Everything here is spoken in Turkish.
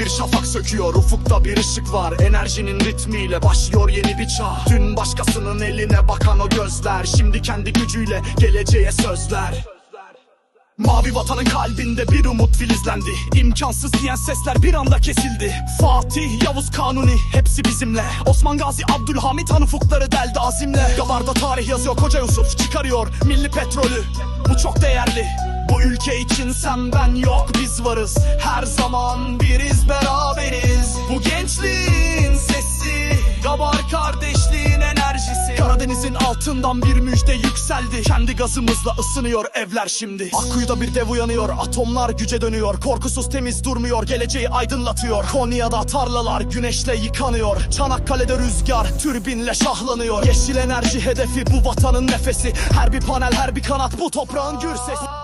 bir şafak söküyor, ufukta bir ışık var. Enerjinin ritmiyle başlıyor yeni bir çağ. Dün başkasının eline bakan o gözler, şimdi kendi gücüyle geleceğe sözler. Mavi vatanın kalbinde bir umut filizlendi. İmkansız diyen sesler bir anda kesildi. Fatih, Yavuz, Kanuni hepsi bizimle. Osman Gazi, Abdülhamit Han ufukları deldi azimle. Gabarda tarih yazıyor Koca Yusuf, çıkarıyor milli petrolü. Bu çok değerli. Bu ülke için sen ben yok, biz varız. Her zaman biriz, beraberiz. Bu gençliğin sesi, Gabar kardeşliğin enerjisi. Karadeniz'in altından bir müjde yükseldi. Kendi gazımızla ısınıyor evler şimdi. Akkuyu'da bir dev uyanıyor, atomlar güce dönüyor. Korkusuz temiz durmuyor, geleceği aydınlatıyor. Konya'da tarlalar güneşle yıkanıyor. Çanakkale'de rüzgar türbinle şahlanıyor. Yeşil enerji hedefi, bu vatanın nefesi. Her bir panel, her bir kanat, bu toprağın gür sesi.